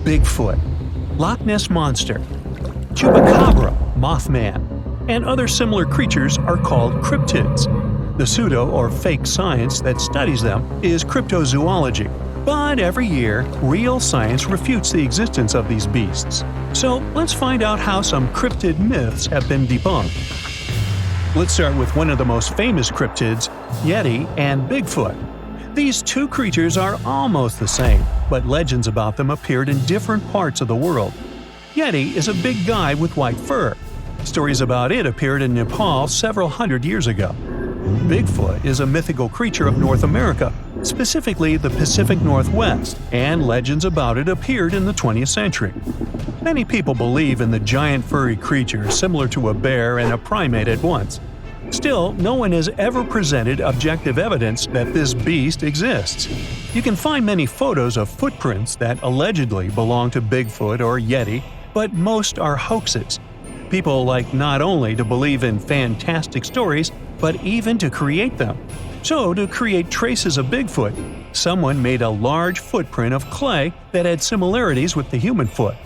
Bigfoot, Loch Ness Monster, Chupacabra, Mothman, and other similar creatures are called cryptids. The pseudo or fake science that studies them is cryptozoology. But every year, real science refutes the existence of these beasts. So let's find out how some cryptid myths have been debunked. Let's start with one of the most famous cryptids, Yeti and Bigfoot. These two creatures are almost the same, but legends about them appeared in different parts of the world. Yeti is a big guy with white fur. Stories about it appeared in Nepal several hundred years ago. Bigfoot is a mythical creature of North America, specifically the Pacific Northwest, and legends about it appeared in the 20th century. Many people believe in the giant furry creature similar to a bear and a primate at once. Still, no one has ever presented objective evidence that this beast exists. You can find many photos of footprints that allegedly belong to Bigfoot or Yeti, but most are hoaxes. People like not only to believe in fantastic stories, but even to create them. So, to create traces of Bigfoot, someone made a large footprint of clay that had similarities with the human foot.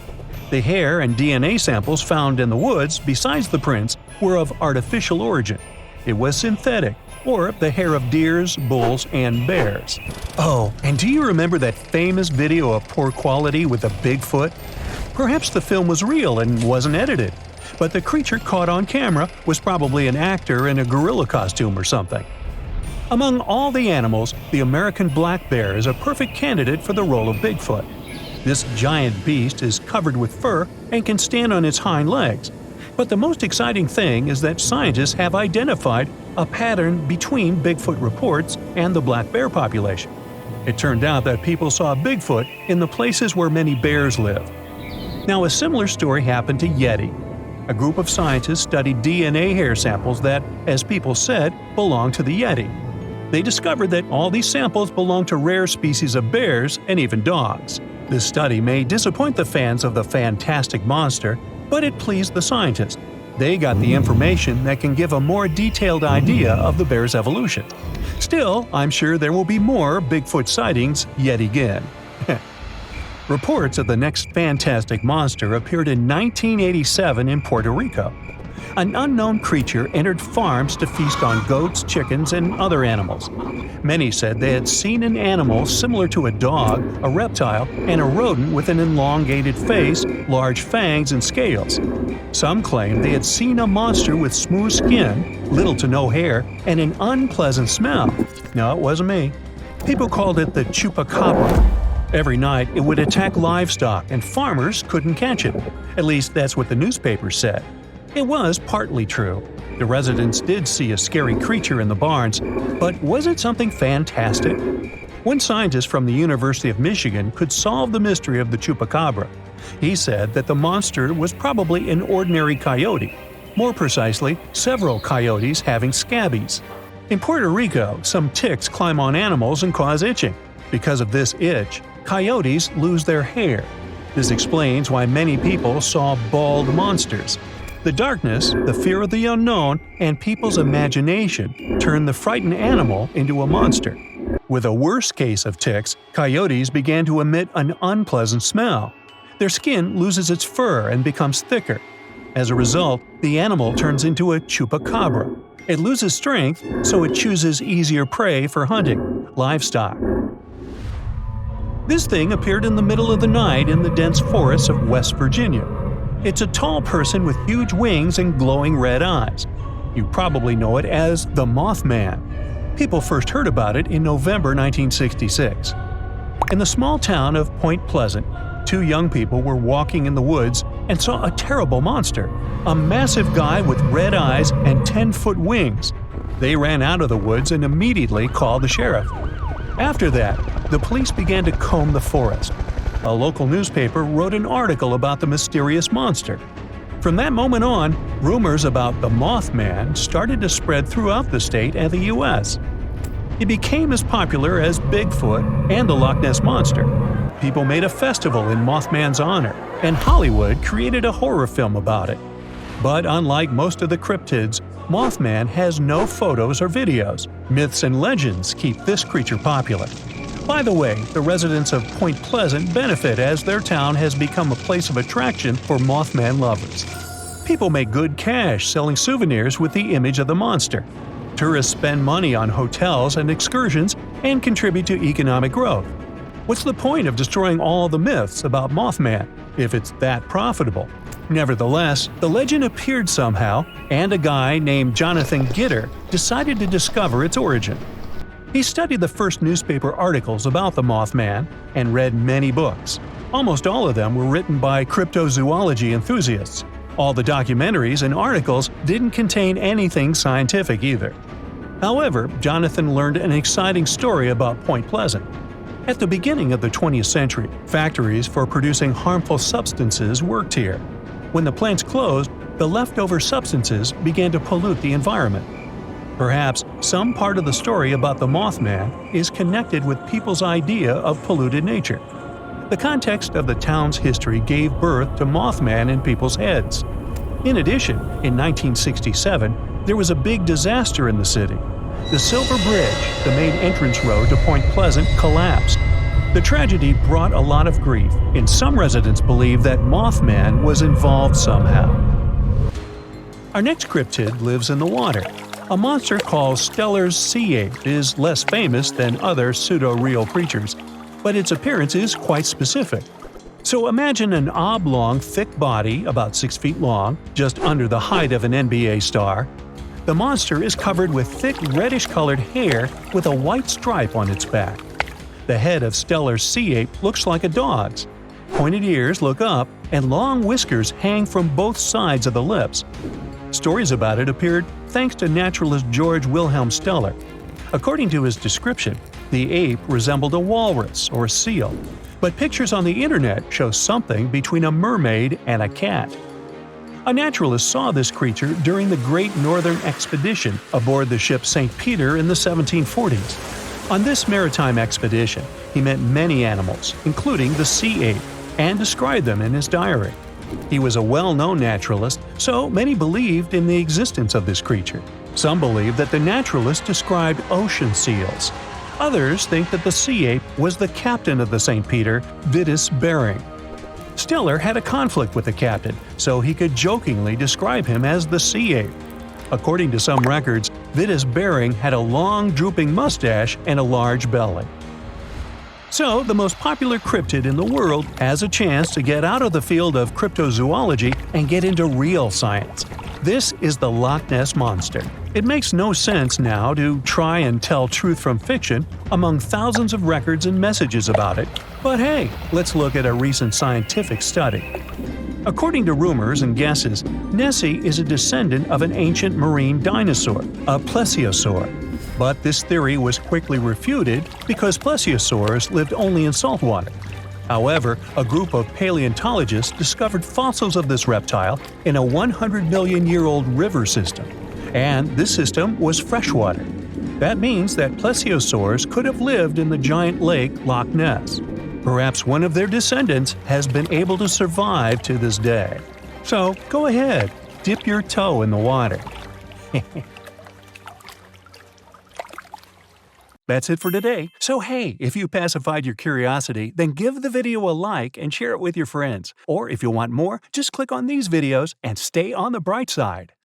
The hair and DNA samples found in the woods, besides the prints, were of artificial origin. It was synthetic, or the hair of deers, bulls, and bears. Oh, and do you remember that famous video of poor quality with a Bigfoot? Perhaps the film was real and wasn't edited, but the creature caught on camera was probably an actor in a gorilla costume or something. Among all the animals, the American black bear is a perfect candidate for the role of Bigfoot. This giant beast is covered with fur and can stand on its hind legs. But the most exciting thing is that scientists have identified a pattern between Bigfoot reports and the black bear population. It turned out that people saw Bigfoot in the places where many bears live. Now, a similar story happened to Yeti. A group of scientists studied DNA hair samples that, as people said, belonged to the Yeti. They discovered that all these samples belong to rare species of bears and even dogs. This study may disappoint the fans of the fantastic monster, but it pleased the scientists. They got the information that can give a more detailed idea of the bear's evolution. Still, I'm sure there will be more Bigfoot sightings yet again. Reports of the next fantastic monster appeared in 1987 in Puerto Rico. An unknown creature entered farms to feast on goats, chickens, and other animals. Many said they had seen an animal similar to a dog, a reptile, and a rodent with an elongated face, large fangs, and scales. Some claimed they had seen a monster with smooth skin, little to no hair, and an unpleasant smell. No, it wasn't me. People called it the Chupacabra. Every night, it would attack livestock, and farmers couldn't catch it. At least that's what the newspapers said. It was partly true. The residents did see a scary creature in the barns, but was it something fantastic? One scientist from the University of Michigan could solve the mystery of the Chupacabra. He said that the monster was probably an ordinary coyote. More precisely, several coyotes having scabies. In Puerto Rico, some ticks climb on animals and cause itching. Because of this itch, coyotes lose their hair. This explains why many people saw bald monsters. The darkness, the fear of the unknown, and people's imagination turn the frightened animal into a monster. With a worse case of ticks, coyotes began to emit an unpleasant smell. Their skin loses its fur and becomes thicker. As a result, the animal turns into a chupacabra. It loses strength, so it chooses easier prey for hunting, livestock. This thing appeared in the middle of the night in the dense forests of West Virginia. It's a tall person with huge wings and glowing red eyes. You probably know it as the Mothman. People first heard about it in November 1966. In the small town of Point Pleasant, two young people were walking in the woods and saw a terrible monster, a massive guy with red eyes and 10-foot wings. They ran out of the woods and immediately called the sheriff. After that, the police began to comb the forest. A local newspaper wrote an article about the mysterious monster. From that moment on, rumors about the Mothman started to spread throughout the state and the U.S. It became as popular as Bigfoot and the Loch Ness Monster. People made a festival in Mothman's honor, and Hollywood created a horror film about it. But unlike most of the cryptids, Mothman has no photos or videos. Myths and legends keep this creature popular. By the way, the residents of Point Pleasant benefit as their town has become a place of attraction for Mothman lovers. People make good cash selling souvenirs with the image of the monster. Tourists spend money on hotels and excursions and contribute to economic growth. What's the point of destroying all the myths about Mothman if it's that profitable? Nevertheless, the legend appeared somehow, and a guy named Jonathan Gitter decided to discover its origin. He studied the first newspaper articles about the Mothman and read many books. Almost all of them were written by cryptozoology enthusiasts. All the documentaries and articles didn't contain anything scientific either. However, Jonathan learned an exciting story about Point Pleasant. At the beginning of the 20th century, factories for producing harmful substances worked here. When the plants closed, the leftover substances began to pollute the environment. Perhaps some part of the story about the Mothman is connected with people's idea of polluted nature. The context of the town's history gave birth to Mothman in people's heads. In addition, in 1967, there was a big disaster in the city. The Silver Bridge, the main entrance road to Point Pleasant, collapsed. The tragedy brought a lot of grief, and some residents believe that Mothman was involved somehow. Our next cryptid lives in the water. A monster called Steller's sea ape is less famous than other pseudo-real creatures, but its appearance is quite specific. So imagine an oblong, thick body about 6 feet long, just under the height of an NBA star. The monster is covered with thick reddish-colored hair with a white stripe on its back. The head of Steller's sea ape looks like a dog's. Pointed ears look up, and long whiskers hang from both sides of the lips. Stories about it appeared thanks to naturalist George Wilhelm Steller. According to his description, the ape resembled a walrus or seal, but pictures on the internet show something between a mermaid and a cat. A naturalist saw this creature during the Great Northern Expedition aboard the ship St. Peter in the 1740s. On this maritime expedition, he met many animals, including the sea ape, and described them in his diary. He was a well-known naturalist, so many believed in the existence of this creature. Some believe that the naturalist described ocean seals. Others think that the sea ape was the captain of the St. Peter, Vitus Bering. Steller had a conflict with the captain, so he could jokingly describe him as the sea ape. According to some records, Vitus Bering had a long drooping mustache and a large belly. So, the most popular cryptid in the world has a chance to get out of the field of cryptozoology and get into real science. This is the Loch Ness Monster. It makes no sense now to try and tell truth from fiction among thousands of records and messages about it. But hey, let's look at a recent scientific study. According to rumors and guesses, Nessie is a descendant of an ancient marine dinosaur, a plesiosaur. But this theory was quickly refuted because plesiosaurs lived only in saltwater. However, a group of paleontologists discovered fossils of this reptile in a 100-million-year-old river system. And this system was freshwater. That means that plesiosaurs could have lived in the giant lake Loch Ness. Perhaps one of their descendants has been able to survive to this day. So go ahead, dip your toe in the water. That's it for today. So hey, if you pacified your curiosity, then give the video a like and share it with your friends. Or if you want more, just click on these videos and stay on the bright side.